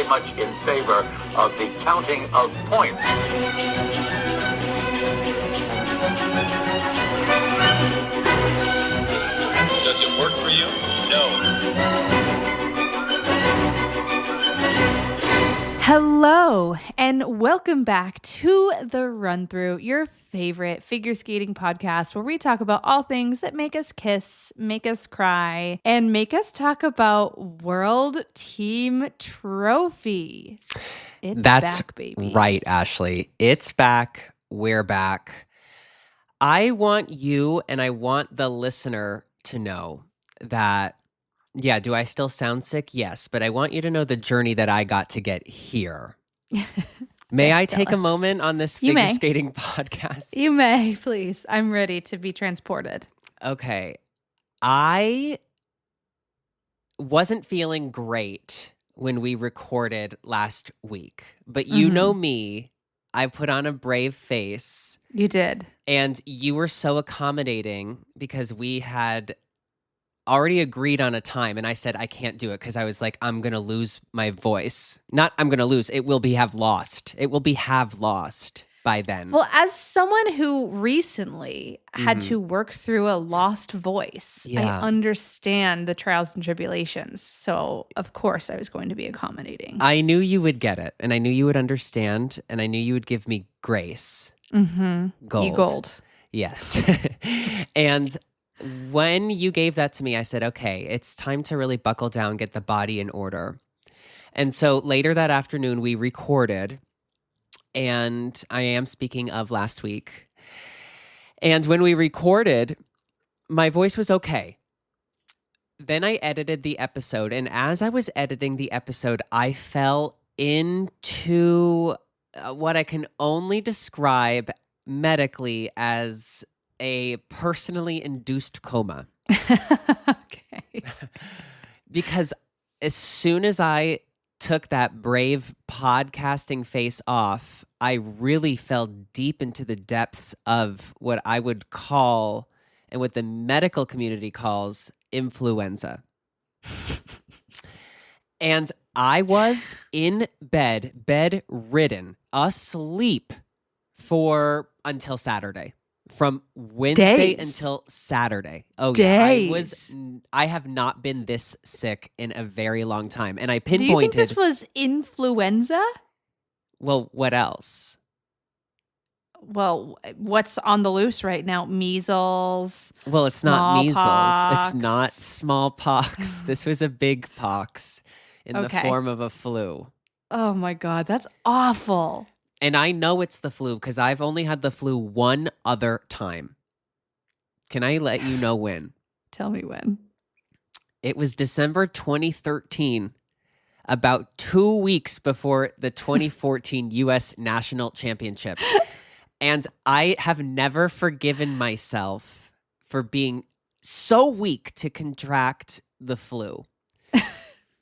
very much in favor of the counting of points. Does it work for you? No. Hello, and welcome back to The Run Through, your favorite figure skating podcast where we talk about all things that make us kiss, make us cry, and make us talk about World Team Trophy. That's back, baby. Right, Ashley. It's back. We're back. I want you and I want the listener to know that, yeah, do I still sound sick? Yes, but I want you to know the journey that I got to get here. May I take a moment on this figure skating podcast? You may, please. I'm ready to be transported. Okay. I wasn't feeling great when we recorded last week, but you know me, I put on a brave face. You did. And you were so accommodating because we had already agreed on a time, and I said I can't do it because I was like, I'm going to lose my voice. Not I'm going to lose, it will be have lost. It will be have lost by then. Well, as someone who recently had to work through a lost voice, I understand the trials and tribulations. So, of course, I was going to be accommodating. I knew you would get it, and I knew you would understand, and I knew you would give me grace. Gold. Yes. And when you gave that to me, I said, okay, it's time to really buckle down, get the body in order. And so later that afternoon, we recorded, and I am speaking of last week. And when we recorded, my voice was okay. Then I edited the episode, and as I was editing the episode, I fell into what I can only describe medically as a personally induced coma. Okay. Because as soon as I took that brave podcasting face off, I really fell deep into the depths of what I would call, and what the medical community calls, influenza. And I was in bed, bedridden, asleep until Saturday. From Wednesday until Saturday. Oh, Days. yeah. I have not been this sick in a very long time. And I pinpointed. Do you think this was influenza? Well, what else? Well, what's on the loose right now? Measles. Well, it's not measles. Smallpox. It's not smallpox. This was a big pox in the form of a flu. Oh my God, that's awful. And I know it's the flu because I've only had the flu one other time. Can I let you know when? Tell me when. It was December 2013, about 2 weeks before the 2014 U.S. National Championships. And I have never forgiven myself for being so weak to contract the flu.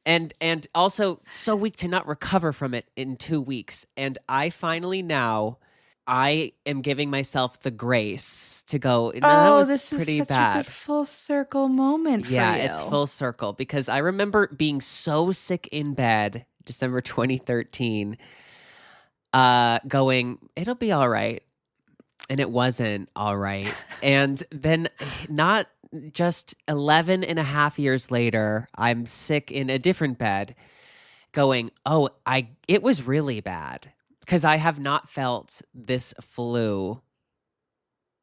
And also so weak to not recover from it in 2 weeks. And I finally now, I am giving myself the grace to go, no, that was this pretty is such bad. a good full circle moment for you. Yeah, it's full circle. Because I remember being so sick in bed, December 2013, going, it'll be all right. And it wasn't all right. And then not just 11 and a half years later, I'm sick in a different bed going, it was really bad because I have not felt this flu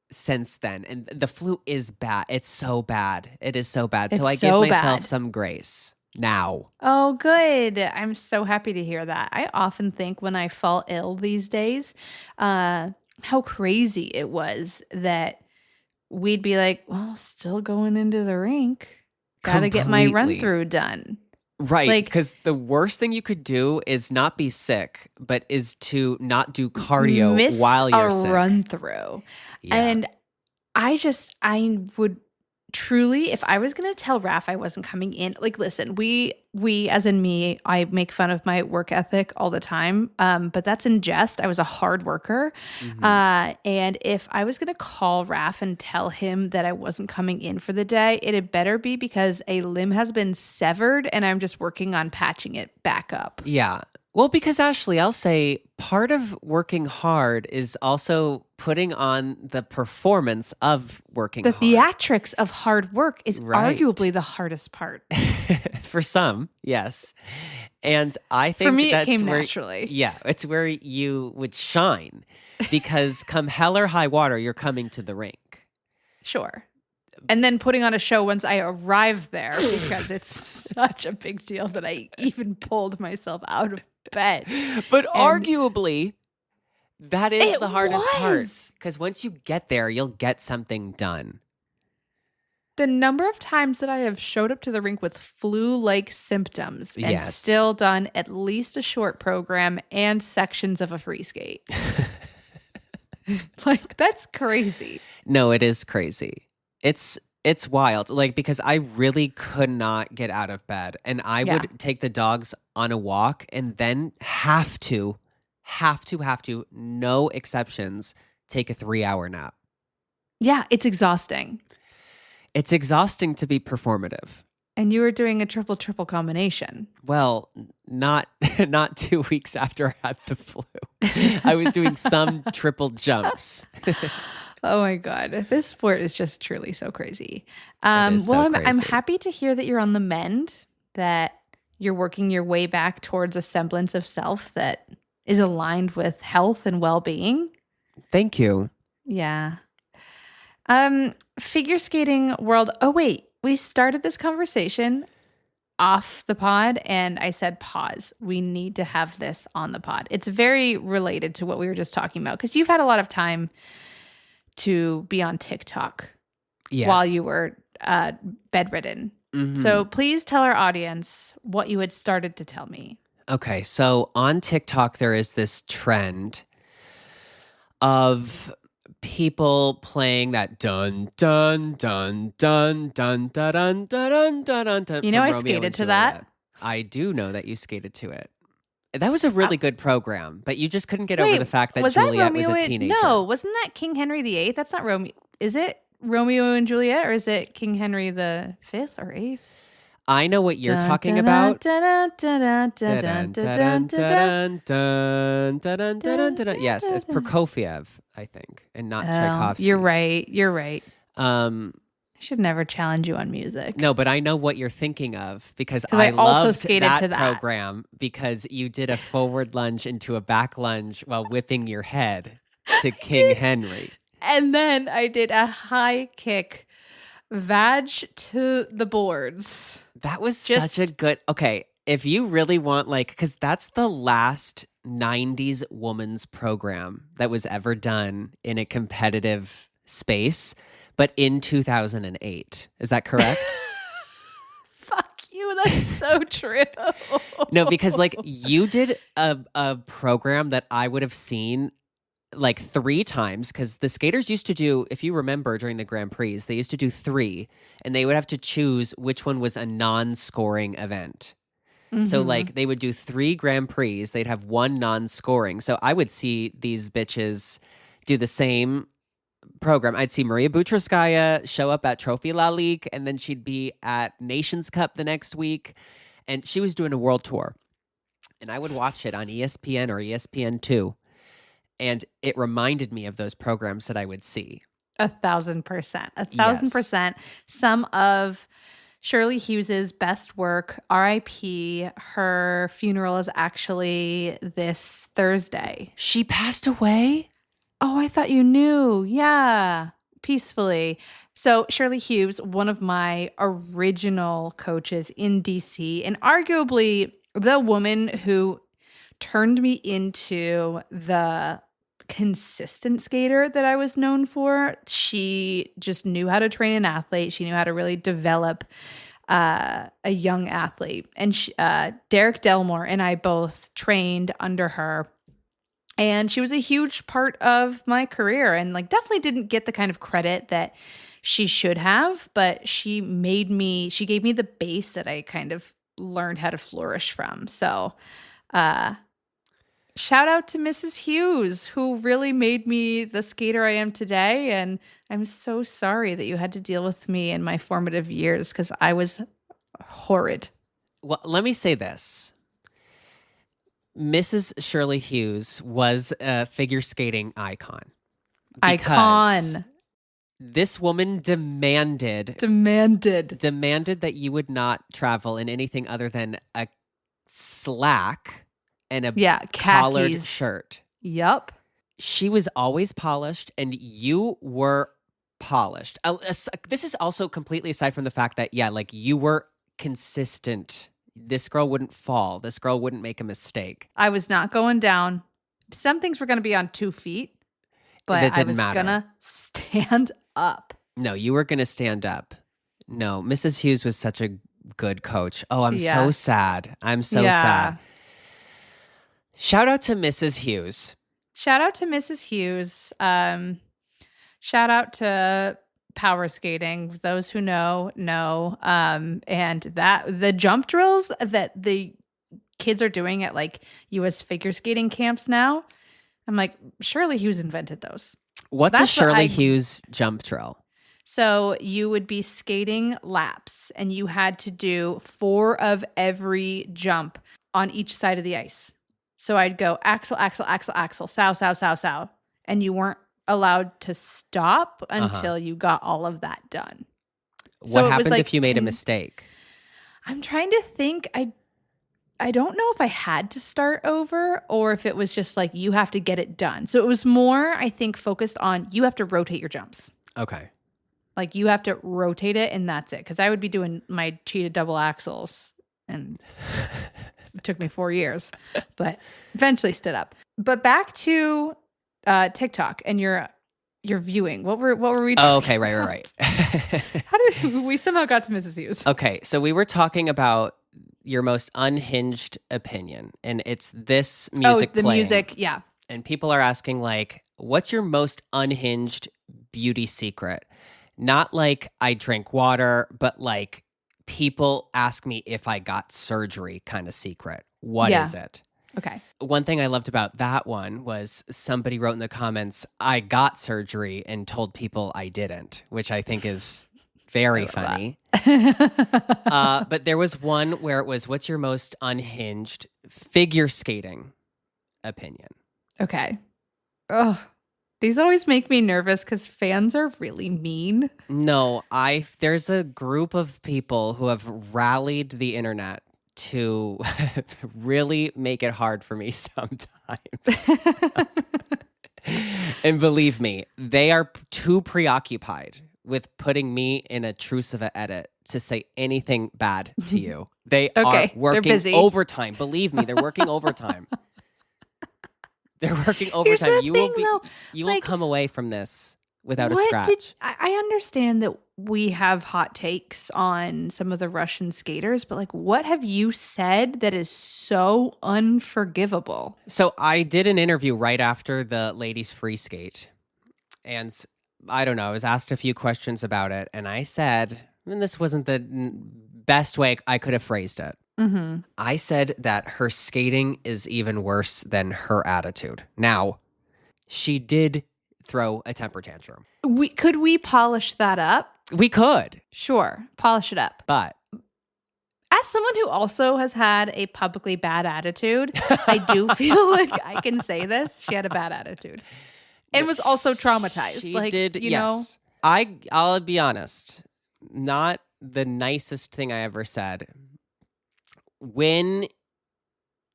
since then. And the flu is bad. It's so bad. It is so bad. So I give myself some grace now. Oh, good. I'm so happy to hear that. I often think when I fall ill these days, how crazy it was that we'd be like, well, still going into the rink. Gotta get my run through done. Right. Because the worst thing you could do is not be sick, but is to not do cardio while you're sick. Run through. Yeah. And I would truly, if I was going to tell Raph I wasn't coming in, like, listen, we as in me, I make fun of my work ethic all the time, but that's in jest. I was a hard worker. And if I was going to call Raph and tell him that I wasn't coming in for the day, it had better be because a limb has been severed and I'm just working on patching it back up. Yeah. Well, because Ashley, I'll say part of working hard is also putting on the performance of working The hard. theatrics of hard work is Right. arguably the hardest part. For some, yes. And I think For me, it that's came where, naturally. Yeah, it's where you would shine because come hell or high water, you're coming to the rink. Sure. And then putting on a show once I arrived there because it's such a big deal that I even pulled myself out of bed. But arguably, that is It the hardest part. was. Because once you get there, you'll get something done. The number of times that I have showed up to the rink with flu-like symptoms and Yes. still done at least a short program and sections of a free skate. Like, that's crazy. No, it is crazy. It's wild. Like, because I really could not get out of bed. And I Yeah. would take the dogs on a walk and then have to, no exceptions, take a 3-hour nap. Yeah, it's exhausting. It's exhausting to be performative. And you were doing a triple combination. Well, not 2 weeks after I had the flu. I was doing some triple jumps. Oh my God. This sport is just truly so crazy. is so I'm crazy. happy to hear that you're on the mend, that you're working your way back towards a semblance of self that is aligned with health and well-being. Thank you. Yeah. Figure skating world. Oh, wait. We started this conversation off the pod and I said, pause. We need to have this on the pod. It's very related to what we were just talking about because you've had a lot of time to be on TikTok Yes. while you were bedridden. Mhm. So please tell our audience what you had started to tell me. Okay, so on TikTok, there is this trend of people playing that dun dun dun dun dun dun dun dun dun dun. You know, from I Romeo skated and to that. Juliet. I do know that you skated to it. That was a really good program, but you just couldn't get over the fact that was Juliet that was Romeo a teenager. No, wasn't that King Henry VIII? That's not Romeo. Is it Romeo and Juliet or is it King Henry the Fifth or Eighth? I know what you're talking about. Yes, it's Prokofiev, I think, and not Tchaikovsky. You're right. You're right. Um, I should never challenge you on music. no, but I know what you're thinking of because 'Cause I also loved skated that to that. program because you did a forward lunge into a back lunge while whipping your head to King Henry. And then I did a high kick, vag to the boards. That was Just- such a good. Okay, if you really want, like, because that's the last 90s woman's program that was ever done in a competitive space, but in 2008. Is that correct? Fuck you. That's so true. No, because like you did a program that I would have seen like 3 times because the skaters used to do, if you remember during the Grand Prix, they used to do 3 and they would have to choose which one was a non-scoring event. So like they would do 3 Grand Prix, they'd have 1 non-scoring. So I would see these bitches do the same program. I'd see Maria Butrskaya show up at Trophy La Ligue and then she'd be at Nations Cup the next week and she was doing a world tour. And I would watch it on ESPN or ESPN2. And it reminded me of those programs that I would see. 1,000%. 1,000%. Some of Shirley Hughes's best work, RIP, her funeral is actually this Thursday. She passed away? Oh, I thought you knew. Yeah. Peacefully. So Shirley Hughes, one of my original coaches in DC, and arguably the woman who turned me into the consistent skater that I was known for. She just knew how to train an athlete. She knew how to really develop a young athlete. And Derek Delmore and I both trained under her. And she was a huge part of my career and like definitely didn't get the kind of credit that she should have, but she gave me the base that I kind of learned how to flourish from. So, shout out to Mrs. Hughes, who really made me the skater I am today. And I'm so sorry that you had to deal with me in my formative years because I was horrid. Well, let me say this. Mrs. Shirley Hughes was a figure skating icon. Icon. This woman demanded that you would not travel in anything other than a slack and a collared khakis. shirt. Yep. She was always polished, and you were polished. This is also completely aside from the fact that, like you were consistent. This girl wouldn't fall. This girl wouldn't make a mistake. I was not going down. Some things were going to be on 2 feet, but I was going to stand up. No, you were going to stand up. No, Mrs. Hughes was such a good coach. Oh, I'm so sad. I'm so sad. Shout out to Mrs. Hughes. Shout out to Mrs. Hughes. Shout out to power skating. Those who know. And that the jump drills that the kids are doing at like U.S. figure skating camps now, I'm like, Shirley Hughes invented those. What's a Shirley Hughes jump drill? So you would be skating laps and you had to do 4 of every jump on each side of the ice. So I'd go axle, axle, axle, axle, sow, sow, sow, sow. And you weren't allowed to stop until you got all of that done. What happened if you made a mistake? I'm trying to think. I don't know if I had to start over or if it was just like you have to get it done. So it was more, I think, focused on you have to rotate your jumps. Okay. Like you have to rotate it and that's it. Because I would be doing my cheated double axles and it took me 4 years, but eventually stood up. But back to TikTok and your viewing. What were we talking Oh, okay, right. How did we somehow got to Mrs. Hughes? Okay, so we were talking about your most unhinged opinion, and it's this music playing. Music, yeah. And people are asking, like, what's your most unhinged beauty secret? Not like I drink water, but like people ask me if I got surgery kind of secret. What is it? Okay. One thing I loved about that one was somebody wrote in the comments, I got surgery and told people I didn't, which I think is very funny. But there was one where it was, what's your most unhinged figure skating opinion? Okay. Oh, these always make me nervous because fans are really mean. No, there's a group of people who have rallied the internet to really make it hard for me sometimes. And believe me, they are too preoccupied with putting me in a truce of an edit to say anything bad to you. They are working overtime. Believe me, they're working overtime. They're working overtime. You will come away from this without a scratch. I understand that we have hot takes on some of the Russian skaters, but like, what have you said that is so unforgivable? So I did an interview right after the ladies free skate, and I don't know, I was asked a few questions about it, and I said, and this wasn't the best way I could have phrased it. Mm-hmm. I said that her skating is even worse than her attitude. Now, she did throw a temper tantrum. Could we polish that up? We could. Sure. Polish it up. But as someone who also has had a publicly bad attitude, I do feel like I can say this. She had a bad attitude and was also traumatized. She did, yes. I'll be honest, not the nicest thing I ever said. When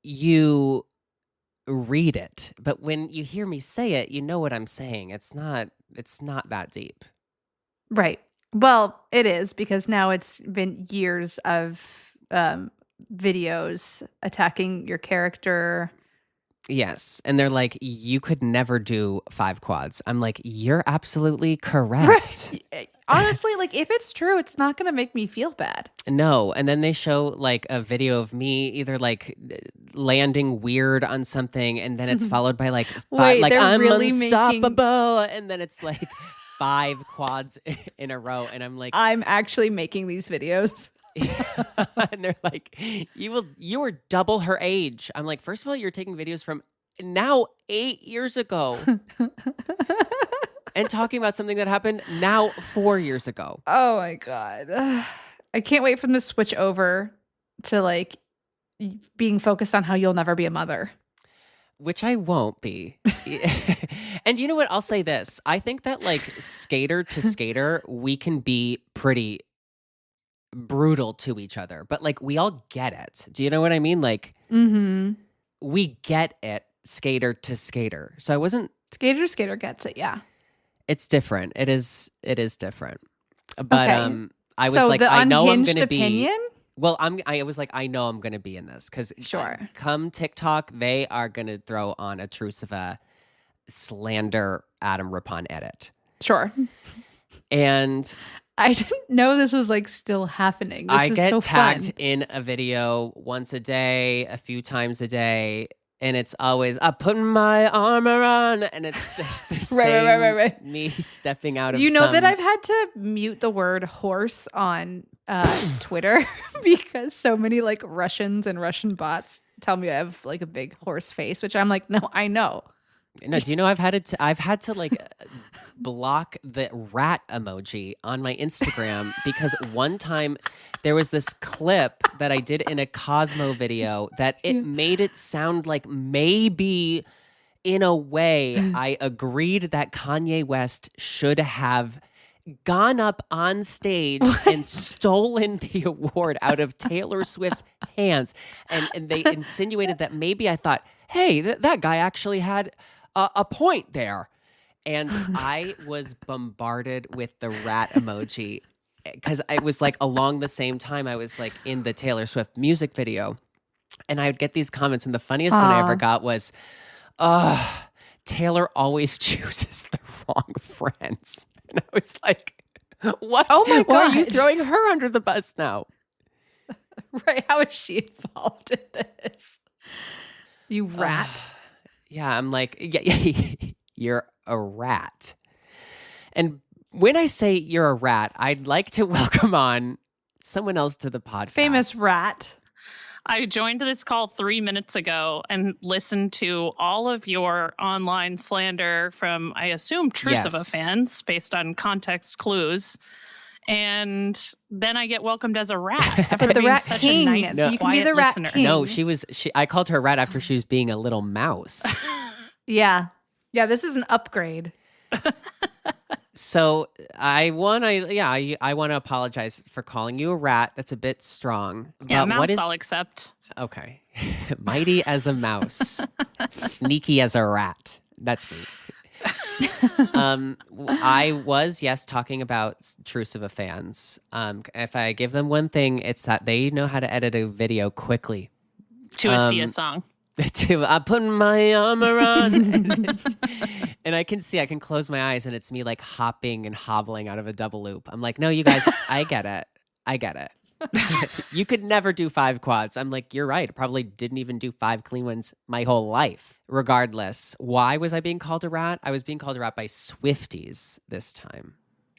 you read it, but when you hear me say it, you know what I'm saying. It's not that deep. Right. Well, it is, because now it's been years of videos attacking your character. Yes. And they're like, you could never do 5 quads. I'm like, you're absolutely correct. Right. Honestly, like, if it's true, it's not going to make me feel bad. No. And then they show like a video of me either like landing weird on something, and then it's followed by like, I'm really unstoppable. And then it's like 5 quads in a row, and I'm like, I'm actually making these videos. and they're like, you were double her age. I'm like, first of all, you're taking videos from now 8 years ago and talking about something that happened now 4 years ago. Oh my God. I can't wait for them to switch over to like being focused on how you'll never be a mother. Which I won't be. And you know what? I'll say this. I think that like skater to skater, we can be pretty brutal to each other, but like we all get it. Do you know what I mean? Like we get it skater to skater. So I wasn't Skater to skater gets it, yeah. It's different. It is different. But Okay. I was So like, the I know I'm unhinged gonna be opinion? well, I was like, I know I'm gonna be in this because Sure. come TikTok, they are gonna throw on a truce of a slander Adam Rippon edit. Sure. And I didn't know this was like still happening. This I is get so tagged fun. in a video once a day, a few times a day, and it's always putting my armor on, and it's just the same Right. me stepping out of. You know that I've had to mute the word horse on Twitter because so many like Russians and Russian bots tell me I have like a big horse face, which I'm like, no, I know. No, do you know I've had to like block the rat emoji on my Instagram because one time there was this clip that I did in a Cosmo video that it made it sound like maybe in a way I agreed that Kanye West should have gone up on stage and stolen the award out of Taylor Swift's hands. And they insinuated that maybe I thought, hey, that guy actually had a point there. And I was bombarded with the rat emoji because it was like along the same time I was like in the Taylor Swift music video. And I would get these comments. And the funniest one I ever got was, Taylor always chooses the wrong friends. And I was like, what? Oh my Why are you God. throwing her under the bus now? Right. How is she involved in this? You rat. Yeah, I'm like, yeah, you're a rat. And when I say you're a rat, I'd like to welcome on someone else to the podcast. Famous rat. I joined this call 3 minutes ago and listened to all of your online slander from, I assume, Truciva Yes. fans based on context clues. And then I get welcomed as a rat. After But the being rat such king. a nice, No. You can be quiet the rat listener. king. No, I called her a rat after she was being a little mouse. Yeah. Yeah, this is an upgrade. So I want to apologize for calling you a rat. That's a bit strong. Yeah, But mouse what is I'll accept. okay? Mighty as a mouse, sneaky as a rat. That's me. I was talking about Truciva fans. If I give them one thing, it's that they know how to edit a video quickly. To a Sia song. I'm putting my armor on. And I can close my eyes and it's me like hopping and hobbling out of a double loop. I'm like, no, you guys, I get it. You could never do 5 quads. I'm like, you're right. I probably didn't even do 5 clean ones my whole life. Regardless, why was I being called a rat? I was being called a rat by Swifties this time.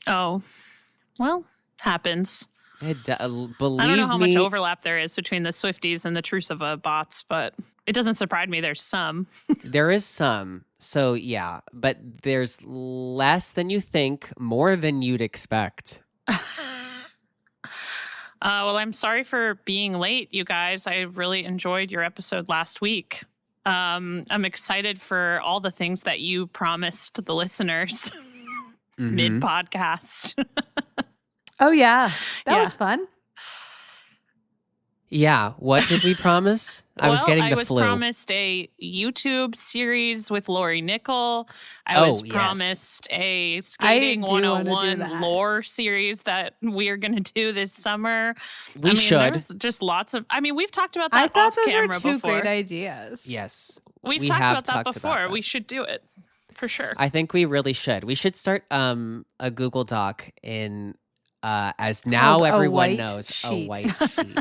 Oh, well, happens. Believe I don't know how me, much overlap there is between the Swifties and the Truciva bots, but it doesn't surprise me there's some. there is some. So yeah, but there's less than you think, more than you'd expect. Well, I'm sorry for being late, you guys. I really enjoyed your episode last week. I'm excited for all the things that you promised the listeners mid-podcast. Oh, yeah. That Yeah. was fun. Yeah, what did we promise? I was getting the I was flu. promised a YouTube series with Lori Nickel. I was promised a Skating do wanna do 101 that. lore series that we're going to do this summer. We should. There's just lots of... we've talked about that I thought off those were camera 2 before. great ideas. Yes. We've we talked have about that talked before. about that. We should do it for sure. I think we really should. We should start a Google Doc in as now Called a everyone white knows sheet. a white sheet.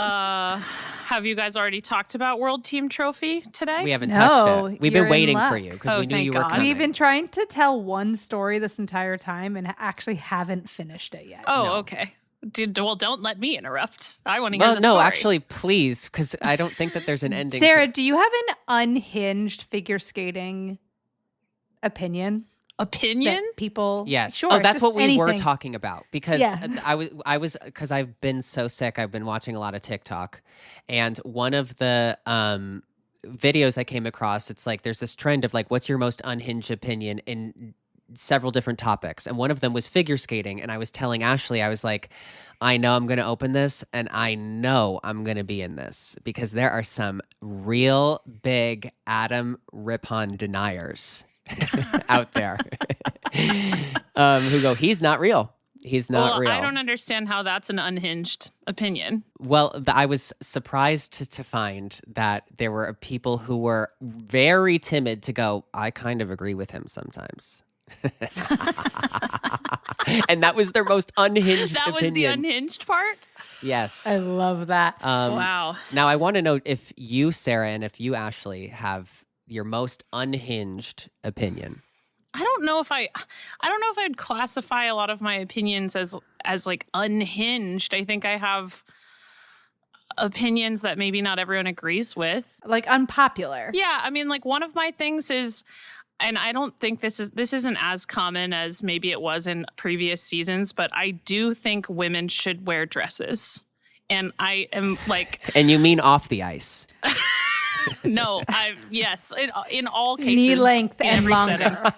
have you guys already talked about World Team Trophy today? We haven't No, touched it. We've you're been in waiting for luck. you because Oh, we knew thank you were God. coming. We've been trying to tell one story this entire time and actually haven't finished it yet. Oh, No. okay. Well, don't let me interrupt. I want to hear Well, the no, story. actually, please, because I don't think that there's an ending. Sarah, to- do you have an unhinged figure skating opinion? Opinion? That people, Yes. sure. Oh, that's just what we were anything. talking about because Yeah. I was because I've been so sick. I've been watching a lot of TikTok, and one of the videos I came across, it's like there's this trend of like, what's your most unhinged opinion in several different topics, and one of them was figure skating. And I was telling Ashley, I was like, I know I'm going to open this, and I know I'm going to be in this because there are some real big Adam Rippon deniers out there who go, he's not real. He's not real. I don't understand how that's an unhinged opinion. Well, I was surprised to find that there were people who were very timid to go, I kind of agree with him sometimes. And that was their most unhinged That was opinion. the unhinged part? Yes. I love that. Wow. Now, I want to know if you, Sarah, and if you, Ashley, have your most unhinged opinion. I don't know if I'd classify a lot of my opinions as like unhinged. I think I have opinions that maybe not everyone agrees with. Like unpopular. Yeah, I mean, like one of my things is, and I don't think this isn't as common as maybe it was in previous seasons, but I do think women should wear dresses. And I am like, And you mean off the ice? no, yes, in all cases, Knee length in and every longer.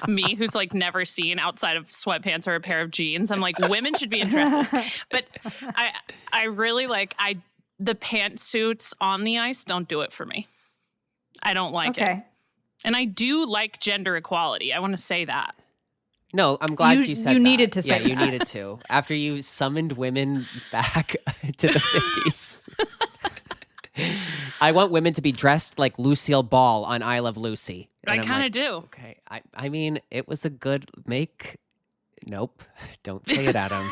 Me, who's like never seen outside of sweatpants or a pair of jeans, I'm like, women should be in dresses. But I really like the pantsuits on the ice don't do it for me. I don't like it. Okay. And I do like gender equality. I want to say that. No, I'm glad you said you that. needed to say Yeah, you that. needed to. After you summoned women back to the 50s. I want women to be dressed like Lucille Ball on I Love Lucy. And I I'm kind of like, do. Okay, I mean, it was a good make. Nope. Don't say it, Adam.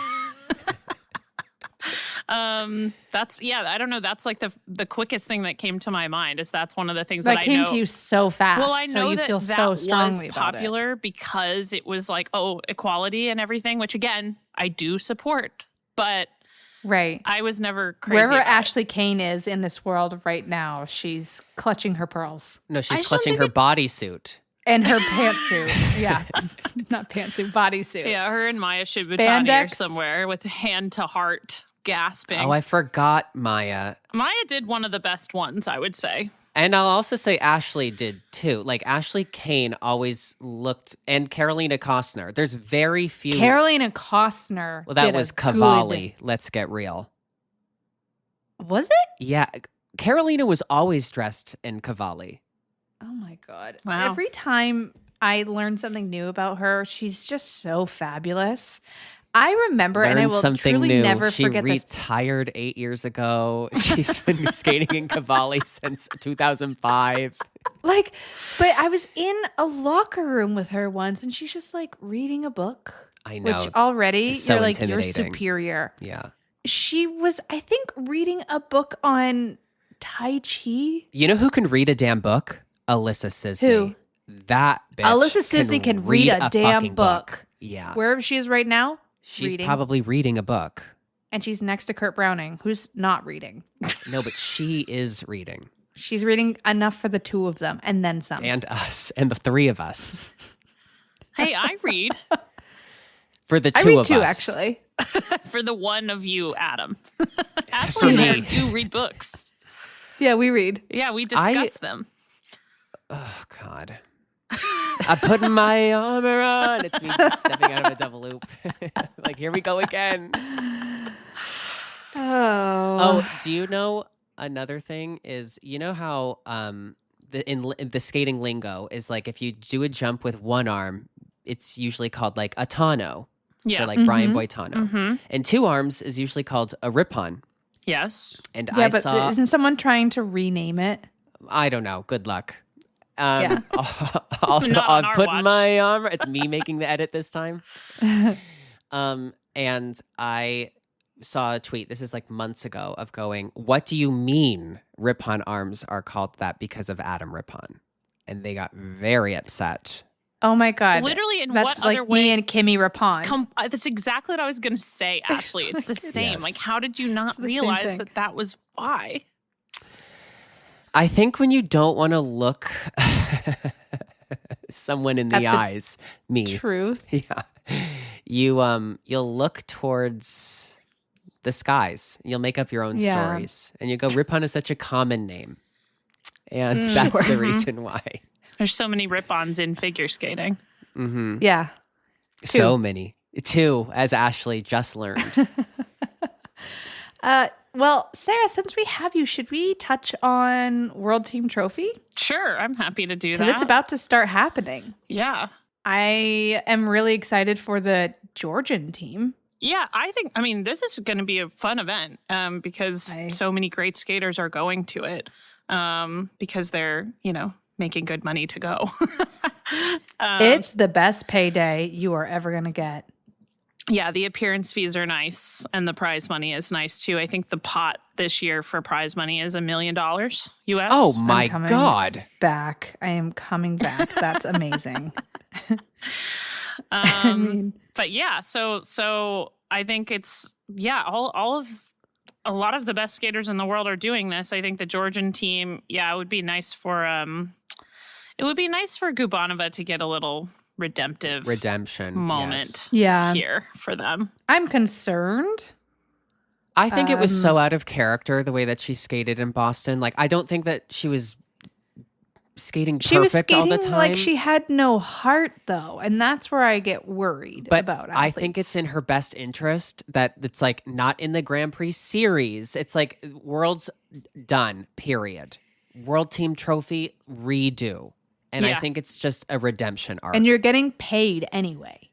I don't know. That's like the quickest thing that came to my mind is that's one of the things That that I came know. to you so fast. Well, I know so you that feel that so was strongly about it. popular because it was like, oh, equality and everything, which again, I do support. But Right. I was never crazy Wherever about it. Ashley Kane is in this world right now, she's clutching her pearls No, I she's just don't clutching think her bodysuit. and her pantsuit. Yeah. Not pantsuit, bodysuit. Yeah, her and Maya Shibutani are Spandex. somewhere with hand to heart gasping. Oh, I forgot Maya. Maya did one of the best ones, I would say. And I'll also say Ashley did too. Like Ashley Kane always looked, and Carolina Costner. There's very few. Carolina Costner. Well, that did a was good- Cavalli. Let's get real. Was it? Yeah, Carolina was always dressed in Cavalli. Oh my God. Wow. Every time I learn something new about her, she's just so fabulous. I remember, and I Learned will something truly new. never She forget this. retired 8 years ago. She's been skating in Cavalli since 2005. Like, but I was in a locker room with her once, and she's just like reading a book. I know. Which already It's so you're like, you're intimidating. superior. Yeah. She was, I think, reading a book on Tai Chi. You know who can read a damn book? Alyssa Sisney. Who? That bitch. Alyssa Sisney can read a damn fucking book. Yeah. Wherever she is right now, She's reading. probably reading a book. And she's next to Kurt Browning, who's not reading. No, but she is reading. She's reading enough for the two of them, and then some. And us. And the three of us. Hey, I read For the I two read of too, us. actually. for the one of you, Adam. Ashley and I me. do read books. Yeah, we read. Yeah, we discuss them. Oh, God. I'm putting my armor on. It's me stepping out of a double loop. Like, here we go again. Oh, do you know another thing is, you know how the skating lingo is like if you do a jump with one arm, it's usually called like a tano Yeah. for like Brian Boitano. Mm-hmm. And two arms is usually called a ripon. Yes. And Yeah, I but saw, isn't someone trying to rename it? I don't know. Good luck. Yeah. Not on I'll our put watch. my armor. It's me making the edit this time. And I saw a tweet, this is like months ago, of going, what do you mean Ripon Arms are called that because of Adam Ripon? And they got very upset. Oh my God. Literally, in That's what like other way? me and Kimmy Rapon. That's exactly what I was going to say, Ashley. It's the same. Yes. Like, how did you not It's the same realize thing. that was why? I think when you don't want to look someone in At the the eyes, me, Truth. yeah, you'll look towards the skies. You'll make up your own Yeah. stories, and you go, Ripon is such a common name, and Mm. that's the Mhm. reason why. There's so many rip-ons in figure skating. Mm-hmm. Yeah. So many. Two, as Ashley just learned. Well, Sarah, since we have you, should we touch on World Team Trophy? Sure, I'm happy to do Because that. it's about to start happening. Yeah. I am really excited for the Georgian team. Yeah, I mean, this is going to be a fun event because I- so many great skaters are going to it because they're, making good money to go. It's the best payday you are ever going to get. Yeah, the appearance fees are nice and the prize money is nice too. I think the pot this year for prize money is $1 million US. Oh my coming. God. Back. I am coming back. That's amazing. I mean, But yeah, so I think it's a lot of the best skaters in the world are doing this. I think the Georgian team, it would be nice for Gubanova to get a little Redemption moment yes. here for them. I'm concerned. I think it was so out of character the way that she skated in Boston. Like, I don't think that she was skating perfect She was skating all the time. like she had no heart, though. And that's where I get worried but about I think it's athletes. in her best interest that it's like not in the Grand Prix series. It's like world's done, period. World Team Trophy, redo. And I Yeah. think it's just a redemption arc. And you're getting paid anyway.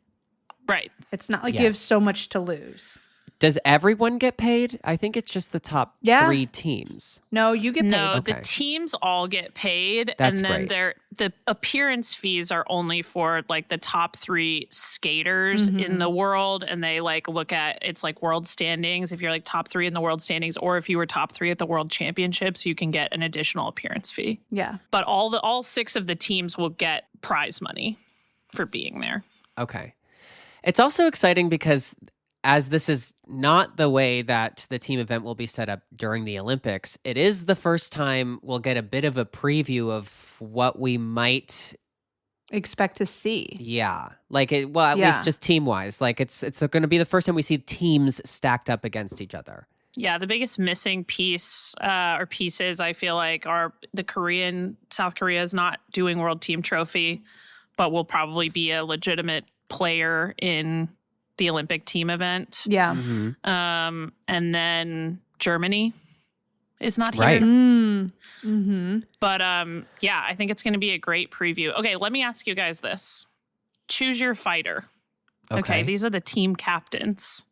Right. It's not like you have Yes. so much to lose. Does everyone get paid? I think it's just the top Yeah. 3 teams. No, you get paid. No, Okay. the teams all get paid, That's and then great. the appearance fees are only for like the top 3 skaters in the world, and they like look at it's like world standings. If you're like top 3 in the world standings, or if you were top 3 at the world championships, you can get an additional appearance fee. Yeah. But all 6 of the teams will get prize money for being there. Okay. It's also exciting because as this is not the way that the team event will be set up during the Olympics, it is the first time we'll get a bit of a preview of what we might, Expect to see. like it. Well, at least just team wise, like it's going to be the first time we see teams stacked up against each other. Yeah, the biggest missing piece or pieces I feel like are South Korea is not doing World Team Trophy, but will probably be a legitimate player in the Olympic team event. Yeah. Mm-hmm. And then Germany is not here. Right. Mm-hmm. But I think it's going to be a great preview. Okay, let me ask you guys this. Choose your fighter. Okay, these are the team captains.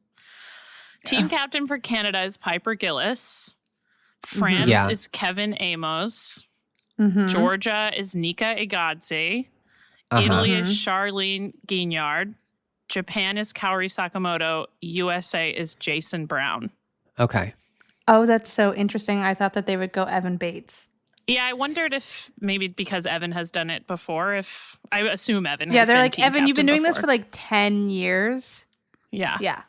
Team captain for Canada is Piper Gillis. France Yeah. is Kevin Amos. Mm-hmm. Georgia is Nika Igadze. Uh-huh. Italy is Charlene Guignard. Japan is Kaori Sakamoto. USA is Jason Brown. Okay. Oh, that's so interesting. I thought that they would go Evan Bates. Yeah, I wondered if maybe because Evan has done it before, if I assume Evan Yeah, has they're been like, team Evan, you've been captain doing this before. for like 10 years. Yeah. Yeah.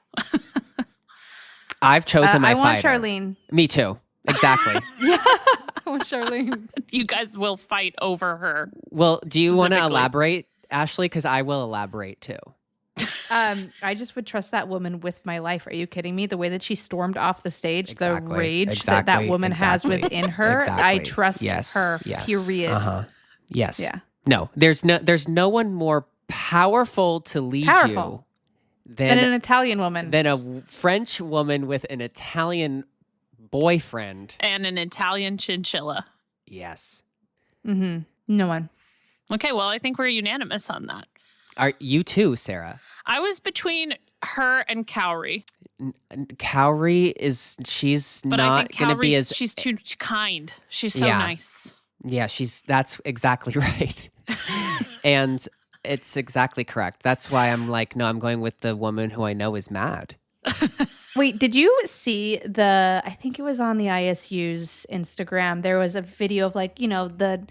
I've chosen my I want fighter. Charlene. Me too. Exactly. Yeah. I want Charlene. You guys will fight over her. Well, do you want to Specifically. elaborate, Ashley? Because I will elaborate too. I just would trust that woman with my life. Are you kidding me? The way that she stormed off the stage, the Exactly. rage that woman has within her, I Exactly. trust Yes. her. Yes. Period. Uh-huh. Yes. Yeah. No, there's no one more powerful to lead Powerful. you And an than Italian woman. a French woman with an Italian boyfriend. And an Italian chinchilla. Yes. Mm-hmm. No one. Okay, well, I think we're unanimous on that. Are you too, Sarah? I was between her and Cowrie. Cowrie she's But I not think going to be Cowrie's, as she's too kind. She's so Yeah. nice. Yeah, that's exactly right. And it's exactly correct. That's why I'm like, no, I'm going with the woman who I know is mad. Wait, did you see I think it was on the ISU's Instagram. There was a video of the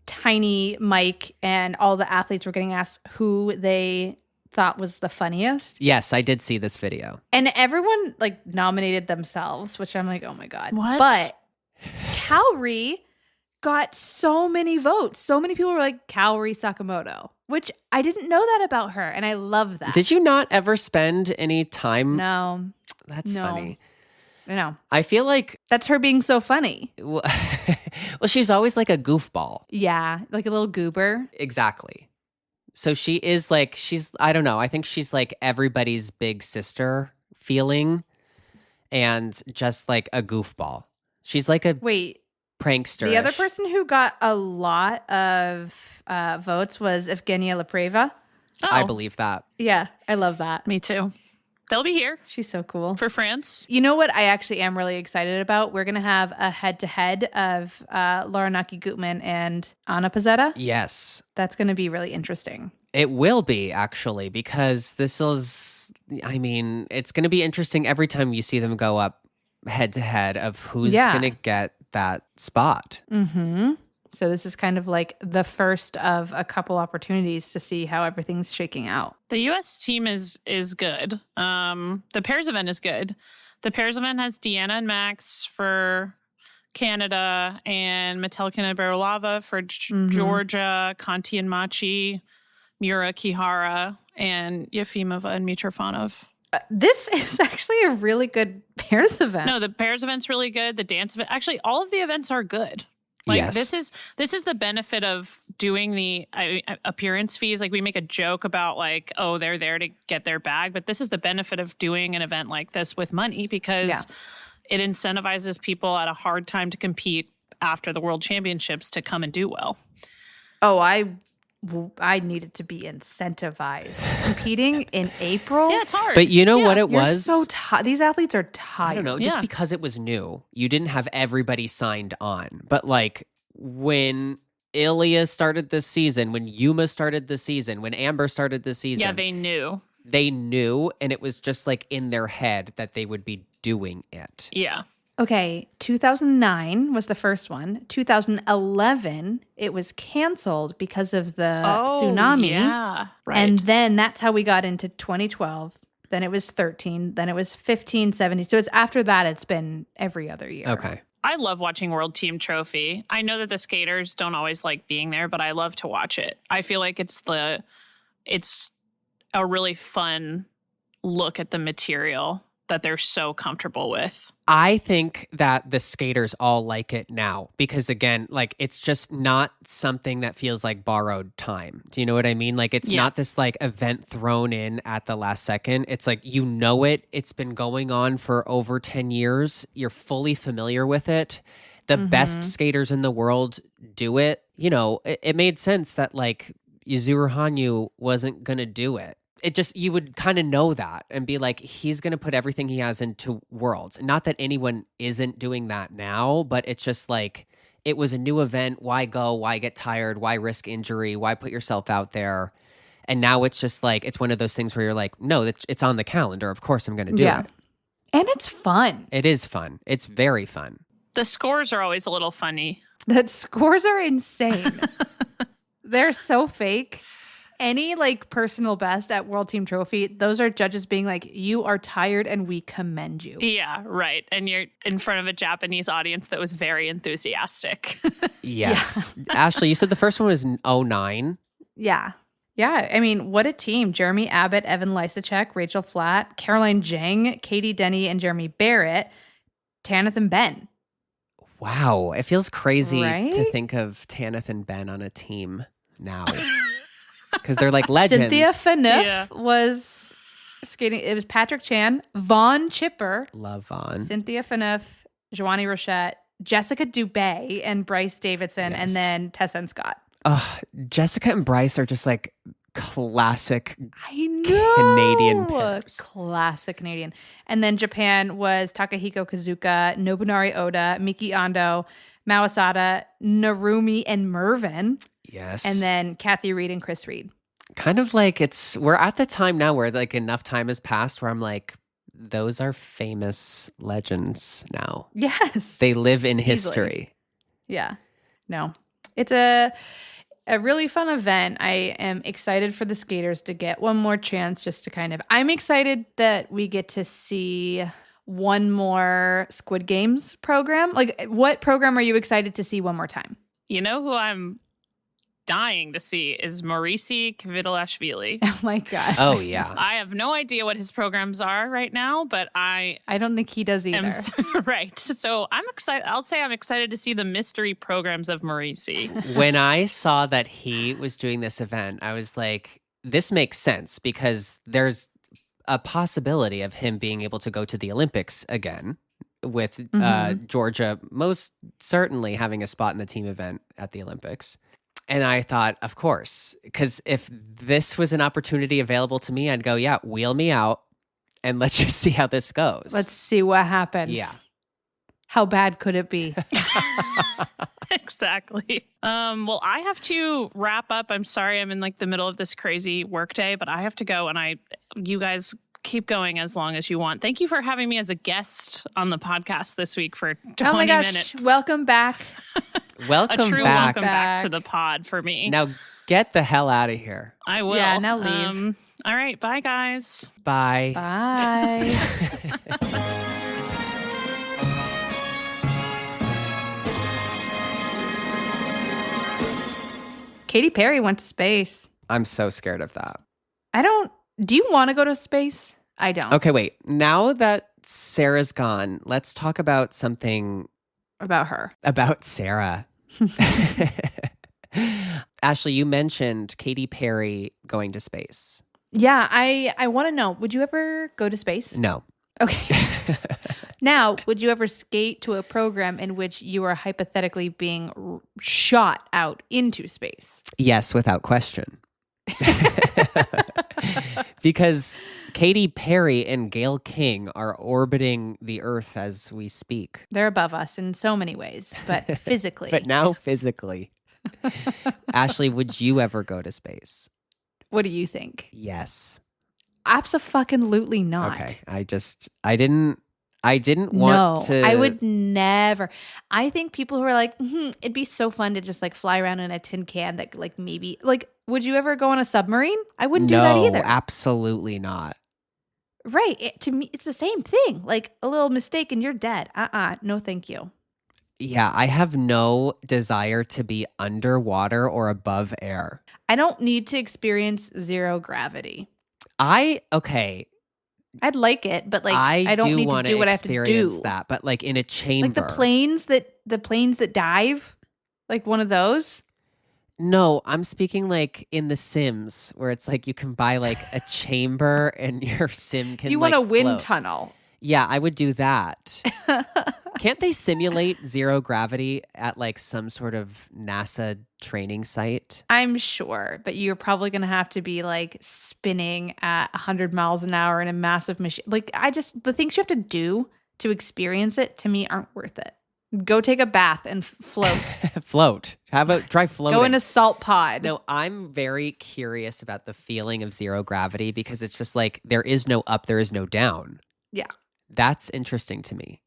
tiny mic and all the athletes were getting asked who they thought was the funniest. Yes, I did see this video. And everyone nominated themselves, which I'm like, oh my God. What? But Kaori got so many votes. So many people were like Kaori Sakamoto, which I didn't know that about her. And I love that. Did you not ever spend any time? No. That's No. funny. I know. I feel like, That's her being so funny. well, she's always like a goofball. Yeah. Like a little goober. Exactly. So she is I don't know. I think she's like everybody's big sister feeling and just like a goofball. She's like a Wait. prankster. The other person who got a lot of votes was Evgenia Lepreva. I believe that. Yeah. I love that. Me too. They'll be here She's so cool. for France. You know what I actually am really excited about? We're going to have a head-to-head of Laura Naki-Gutman and Anna Pizzetta. Yes. That's going to be really interesting. It will be actually, because it's going to be interesting every time you see them go up head to head of who's Yeah. going to get that spot. Mm-hmm. So this is kind of like the first of a couple opportunities to see how everything's shaking out. The U.S. team is good. The pairs event is good. The pairs event has Deanna and Max for Canada and Metelkin and Berolava for Georgia, Conti and Machi, Mura Kihara, and Yefimova and Mitrofanov. This is actually a really good pairs event. No, the pairs event's really good. The dance event, actually, all of the events are good. Like Yes. this is the benefit of doing the appearance fees. Like we make a joke about they're there to get their bag, but this is the benefit of doing an event like this with money because it incentivizes people at a hard time to compete after the World Championships to come and do well. Oh, I needed to be incentivized. Competing in April? Yeah, it's hard. But you know Yeah, what it You're was? so tired. These athletes are tired. I don't know, just Yeah. because it was new, you didn't have everybody signed on. But when Ilya started this season, when Yuma started the season, when Amber started the season, Yeah, they knew. they knew, and it was just in their head that they would be doing it. Yeah. Okay, 2009 was the first one. 2011, it was canceled because of the tsunami. Yeah. Right. And then that's how we got into 2012. Then it was 13. Then it was 15, 17. So it's after that, it's been every other year. Okay. I love watching World Team Trophy. I know that the skaters don't always like being there, but I love to watch it. I feel like it's a really fun look at the material that they're so comfortable with. I think that the skaters all like it now because, again, it's just not something that feels like borrowed time. Do you know what I mean? It's Yeah. not this event thrown in at the last second. It's it's been going on for over 10 years. You're fully familiar with it. The best skaters in the world do it. You know, it made sense that Yuzuru Hanyu wasn't going to do it. It just, you would kind of know that and be like, he's going to put everything he has into Worlds. Not that anyone isn't doing that now, but it's just it was a new event. Why go? Why get tired? Why risk injury? Why put yourself out there? And now it's just it's one of those things where you're like, no, it's on the calendar. Of course I'm going to do it. And it's fun. It is fun. It's very fun. The scores are always a little funny. The scores are insane. They're so fake. Any personal best at World Team Trophy, those are judges being like, you are tired and we commend you. Yeah, right. And you're in front of a Japanese audience that was very enthusiastic. Yes. Ashley, you said the first one was 09. Yeah. Yeah. I mean, what a team. Jeremy Abbott, Evan Lysacek, Rachel Flatt, Caroline Jang, Katie Denny, and Jeremy Barrett, Tanith and Ben. Wow. It feels crazy Right? to think of Tanith and Ben on a team now. Because they're legends. Cynthia Phaneuf Yeah. was skating. It was Patrick Chan, Vaughn Chipper, Love Vaughn. Cynthia Phaneuf, Joanie Rochette, Jessica Dubé, and Bryce Davidson, Yes. and then Tessa and Scott. Jessica and Bryce are just classic. I know. Canadian pairs. Classic Canadian. And then Japan was Takahiko Kazuka, Nobunari Oda, Miki Ando, Mawasada, Narumi, and Mervin. Yes. And then Kathy Reed and Chris Reed. kind of we're at the time now where enough time has passed where I'm those are famous legends now. Yes. They live in Easily. history. Yeah. No. It's a really fun event. I am excited for the skaters to get one more chance just to kind of I'm excited that we get to see one more Squid Games program. Like, what program are you excited to see one more time? You know who I'm dying to see is Maurici Kvitilashvili. Oh my God. Oh, yeah. I have no idea what his programs are right now, but I I don't think he does either. am right. So I'm excited. I'll say I'm excited to see the mystery programs of Maurici. When I saw that he was doing this event, I was like, this makes sense because there's a possibility of him being able to go to the Olympics again with Georgia most certainly having a spot in the team event at the Olympics. And I thought, of course, because if this was an opportunity available to me, I'd go, yeah, wheel me out and let's just see how this goes. Let's see what happens. Yeah. How bad could it be? Exactly. Well, I have to wrap up. I'm sorry I'm in like the middle of this crazy workday, but I have to go and you guys keep going as long as you want. Thank you for having me as a guest on the podcast this week for 20 Oh my gosh. minutes. Welcome back. Welcome a true back. welcome back to the pod for me. Now get the hell out of here. I will. Yeah, now leave. All right. Bye, guys. Bye. Bye. Katy Perry went to space. I'm so scared of that. Do you want to go to space? I don't. Okay, wait. Now that Sarah's gone, let's talk about something About her. about Sarah. Ashley, you mentioned Katy Perry going to space. Yeah, I want to know, would you ever go to space? No. Okay. Now, would you ever skate to a program in which you are hypothetically being shot out into space? Yes, without question. Because Katy Perry and Gayle King are orbiting the Earth as we speak. They're above us in so many ways, but physically. But now physically. Ashley, would you ever go to space? What do you think? Yes. Abso-fucking-lutely not. Okay. I didn't want to. I would never. I think people who are like, it'd be so fun to just like fly around in a tin can that like maybe like, would you ever go on a submarine? I wouldn't do that either. No, absolutely not. Right. To me, it's the same thing. Like a little mistake and you're dead. No, thank you. Yeah, I have no desire to be underwater or above air. I don't need to experience zero gravity. Okay. I'd like it, but like I don't need to do what I have to do. That, but like in a chamber, like the planes that dive, like one of those. No, I'm speaking like in The Sims, where it's like you can buy like a chamber and your sim can. You want like, a wind float. tunnel? Yeah, I would do that. Can't they simulate zero gravity at like some sort of NASA training site? I'm sure, but you're probably going to have to be like spinning at 100 miles an hour in a massive machine. Like the things you have to do to experience it to me aren't worth it. Go take a bath and float. Float. How about try floating? Go in a salt pod. No, I'm very curious about the feeling of zero gravity because it's just like there is no up, there is no down. Yeah. That's interesting to me.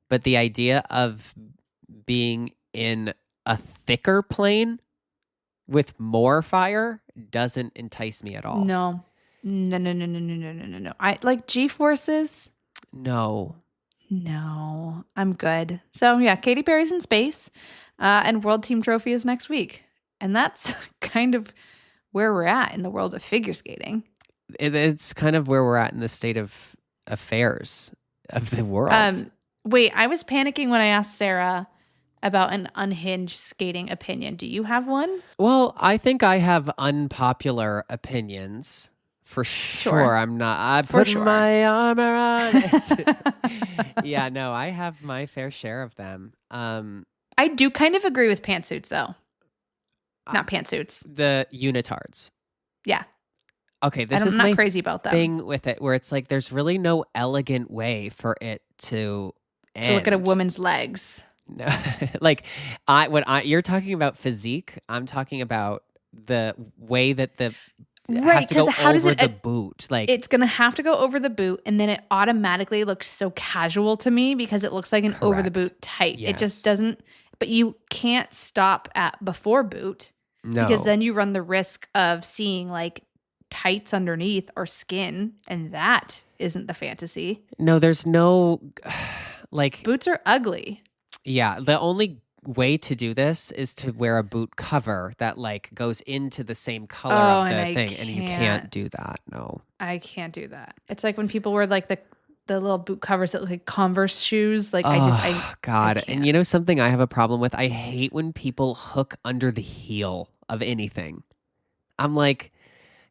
But the idea of being in a thicker plane with more fire doesn't entice me at all. No. I like G-forces. No. No, I'm good. So yeah, Katy Perry's in space, and World Team Trophy is next week. And that's kind of where we're at in the world of figure skating. It's kind of where we're at in the state of affairs of the world. Wait, I was panicking when I asked Sarah about an unhinged skating opinion. Do you have one? Well, I think I have unpopular opinions. For sure. I'm not. I put my arm around it. Yeah, no, I have my fair share of them. I do kind of agree with pantsuits, though. Not pantsuits. The unitards. Yeah. Okay, this I'm is not my crazy about them. thing with it, where it's like there's really no elegant way for it to end. To look at a woman's legs. No, like you're talking about physique. I'm talking about the way that the it Right, has to go 'cause how does over it the boot. Like It's going to have to go over the boot, and then it automatically looks so casual to me because it looks like an over the Correct. boot tight. It just Yes. doesn't, but you can't stop at before boot no. because then you run the risk of seeing like tights underneath or skin, and that isn't the fantasy. No, there's no like Boots are ugly. yeah, the only way to do this is to wear a boot cover that like goes into the same color Oh, of and the I thing, and you can't. can't do that. No. I can't do that. It's like when people wear like the little boot covers that look like Converse shoes. Like God. can't. And you know something I have a problem with? I hate when people hook under the heel of anything. I'm like,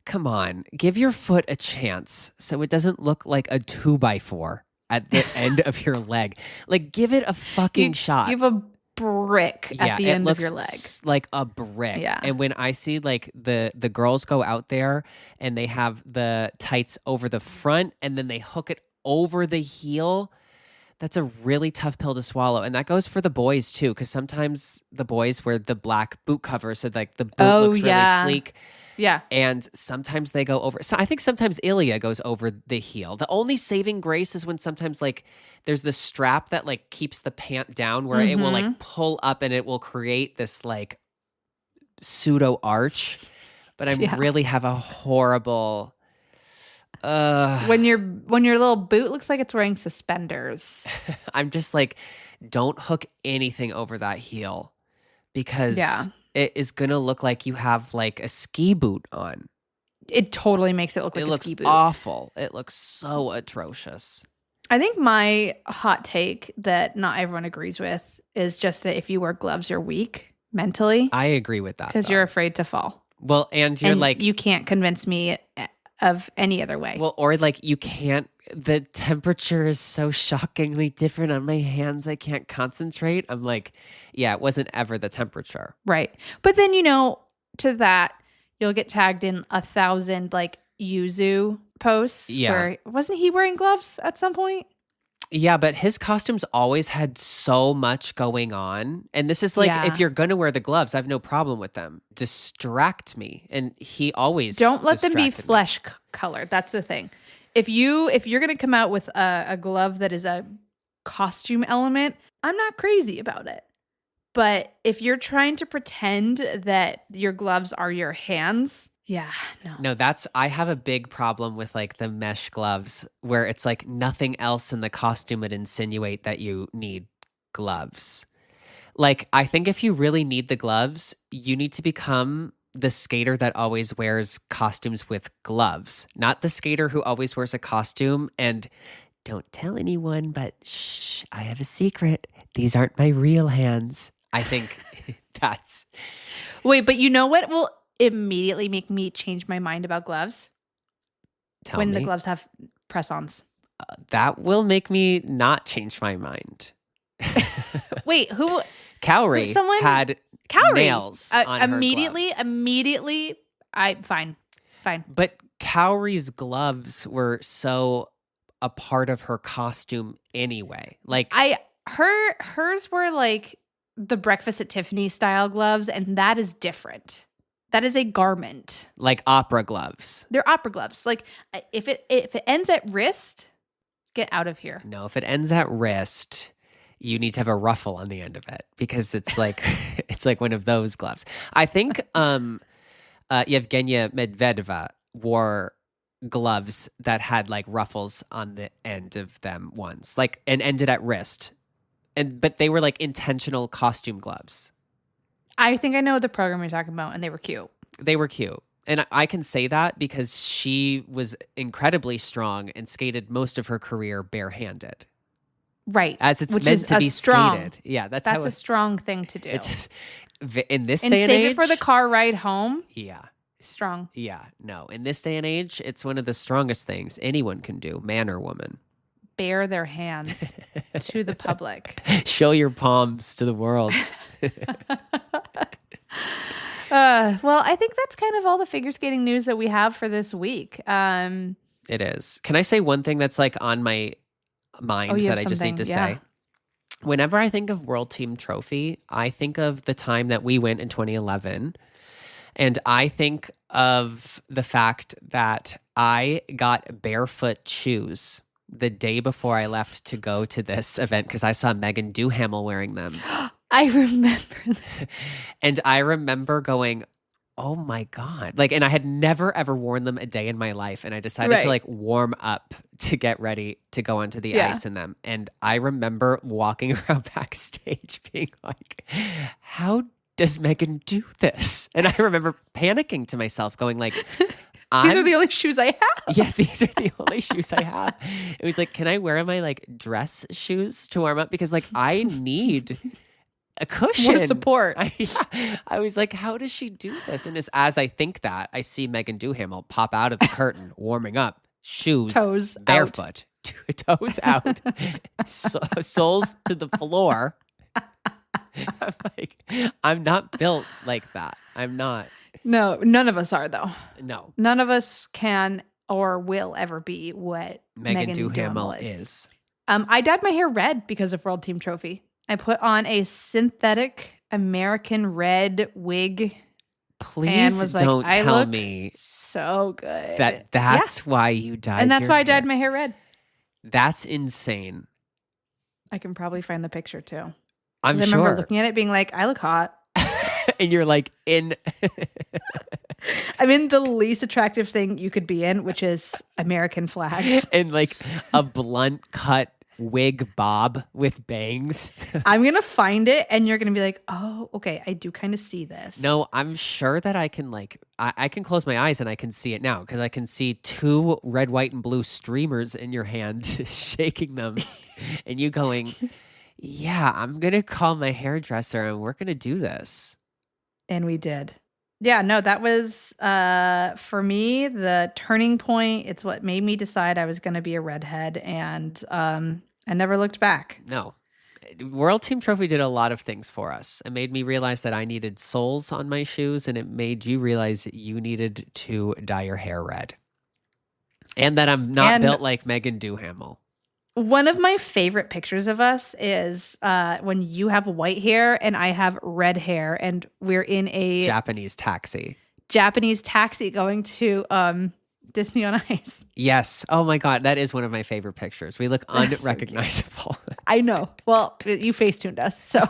come on, give your foot a chance so it doesn't look like a 2x4 at the end of your leg. Like, give it a fucking shot. You have a brick at the it end of looks your leg. like a brick. Yeah. And when I see like the girls go out there and they have the tights over the front and then they hook it over the heel, that's a really tough pill to swallow. And that goes for the boys too, because sometimes the boys wear the black boot cover, so like the boot looks really sleek. Yeah. And sometimes they go over. So I think sometimes Ilya goes over the heel. The only saving grace is when sometimes like there's the strap that like keeps the pant down where it will like pull up and it will create this like pseudo arch. But I really have a horrible. When your little boot looks like it's wearing suspenders. I'm just like, don't hook anything over that heel because it is gonna look like you have like a ski boot on. It totally makes it look like It a looks ski boot. awful. It looks so atrocious. I think my hot take that not everyone agrees with is just that if you wear gloves, you're weak mentally I agree with that because you're afraid to fall. well, and you're And like you can't convince me of any other way. well, or like you can't. The temperature is so shockingly different on my hands. I can't concentrate. I'm like, yeah, it wasn't ever the temperature. Right. But then, to that, you'll get tagged in 1,000 like Yuzu posts. Yeah. Where, wasn't he wearing gloves at some point? Yeah, but his costumes always had so much going on. And this is like, if you're going to wear the gloves, I have no problem with them. Distract me. And he always Don't let them be distracted me. flesh color. That's the thing. If you're going to come out with a glove that is a costume element, I'm not crazy about it. But if you're trying to pretend that your gloves are your hands, no. No, I have a big problem with like the mesh gloves where it's like nothing else in the costume would insinuate that you need gloves. Like, I think if you really need the gloves, you need to become the skater that always wears costumes with gloves, not the skater who always wears a costume and don't tell anyone, but shh, I have a secret. These aren't my real hands. I think that's... Wait, but you know what will immediately make me change my mind about gloves? Tell when me. the gloves have press-ons. That will make me not change my mind. Wait, who? Cowrie Someone- had Cowrie. nails on her gloves. Immediately, fine. But Cowrie's gloves were so a part of her costume anyway. Like Hers were like the Breakfast at Tiffany style gloves, and that is different. That is a garment. like opera gloves. They're opera gloves. Like if it ends at wrist, get out of here. No, if it ends at wrist, you need to have a ruffle on the end of it because it's like it's like one of those gloves. I think Yevgenia Medvedeva wore gloves that had like ruffles on the end of them once, like and ended at wrist. But they were like intentional costume gloves. I think I know the program you're talking about, and they were cute. They were cute. And I can say that because she was incredibly strong and skated most of her career barehanded. Right. As it's Which meant is to a be strong- skated. Yeah, that's That's how a strong thing to do. it's in this And day and save age. it for the car ride home. Yeah. Strong. Yeah. No. In this day and age, it's one of the strongest things anyone can do, man or woman. Bare their hands to the public. Show your palms to the world. Well, I think that's kind of all the figure skating news that we have for this week. It is. Can I say one thing that's like on my mind you that have I just need to something, yeah. say? Whenever I think of World Team Trophy, I think of the time that we went in 2011. And I think of the fact that I got barefoot shoes the day before I left to go to this event because I saw Megan Duhamel wearing them. I remember that. And I remember going, oh my God. Like, and I had never ever worn them a day in my life. And I decided to Right. like warm up to get ready to go onto the Yeah. ice in them. And I remember walking around backstage being like, how does Megan do this? And I remember panicking to myself going like, These are the only shoes I have. yeah, these are the only shoes I have. It was like, can I wear my like dress shoes to warm up? Because like I need a cushion. More support. I was like, how does she do this? And as I think that, I see Megan Duhamel pop out of the curtain, warming up, shoes, Toes out. barefoot, toes out, soles to the floor. I'm like, I'm not built like that. I'm not. No, none of us are though. No. None of us can or will ever be what Megan Megan Duhamel Duhamel is. I dyed my hair red because of World Team Trophy. I put on a synthetic American red wig. Please was like, don't I tell look me So good. that's why you dyed and that's your why I dyed hair. my hair red. That's insane. I can probably find the picture too. I'm I remember sure. looking at it being like, I look hot. And you're like in I'm in the least attractive thing you could be in, which is American flags. in like a blunt cut wig bob with bangs. I'm going to find it and you're going to be like, oh, okay, I do kind of see this. No, I'm sure that I can like I can close my eyes and I can see it now because I can see two red, white, and blue streamers in your hand shaking them and you going, yeah, I'm gonna call my hairdresser and we're gonna do this. And we did. Yeah, no, that was for me the turning point. It's what made me decide I was going to be a redhead, and I never looked back. No. World Team Trophy did a lot of things for us. It made me realize that I needed soles on my shoes, and it made you realize you needed to dye your hair red. And that I'm not built like Megan Duhamel. One of my favorite pictures of us is when you have white hair and I have red hair, and we're in a Japanese taxi going to Disney on Ice. Yes. Oh my God. That is one of my favorite pictures. We look That's so unrecognizable. I know. Well, you face-tuned us, so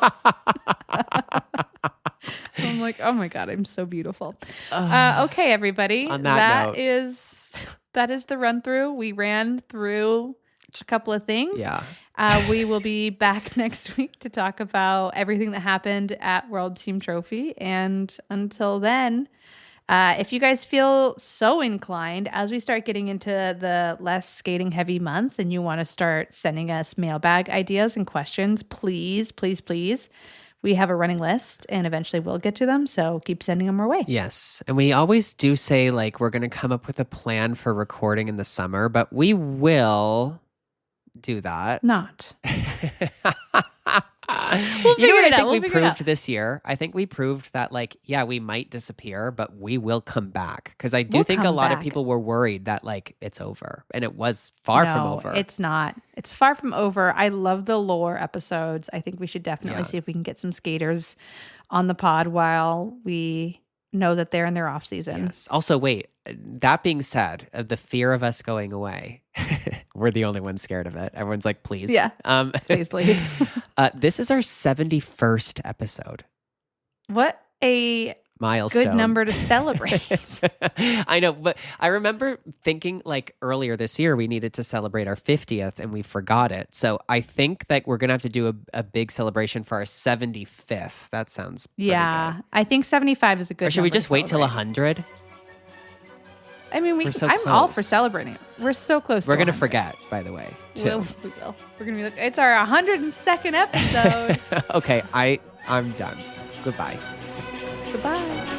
I'm like, oh my God, I'm so beautiful. Okay, everybody. On that note. That is the run through. We ran through a couple of things. Yeah. We will be back next week to talk about everything that happened at World Team Trophy. And until then, if you guys feel so inclined, as we start getting into the less skating heavy months and you want to start sending us mailbag ideas and questions, please, please, please. We have a running list and eventually we'll get to them. So keep sending them our way. Yes. And we always do say like we're going to come up with a plan for recording in the summer, but we will do that. Not. You know what I think We'll we figure it out. proved this year? I think we proved that like, yeah, we might disappear, but we will come back. Because I do We'll think a come lot of back. people were worried that like it's over. And it was far from No, over. It's not. It's far from over. I love the lore episodes. I think we should definitely Yeah. see if we can get some skaters on the pod while we know that they're in their off season. Yes. Also, wait, that being said, the fear of us going away, we're the only ones scared of it. Everyone's like, please. Yeah. Please leave. This is our 71st episode. What a Milestone. good number to celebrate. I know, but I remember thinking like earlier this year we needed to celebrate our 50th and we forgot it. So I think that we're going to have to do a big celebration for our 75th. That sounds pretty Yeah. good. I think 75 is a good Or should we number to just wait till celebrate. 100? I mean, We're so I'm all for close. celebrating it. We're so close We're to going to 100. forget, by the way, too. We will. We're going to be like, it's our 102nd episode. Okay, I'm done. Goodbye. Goodbye.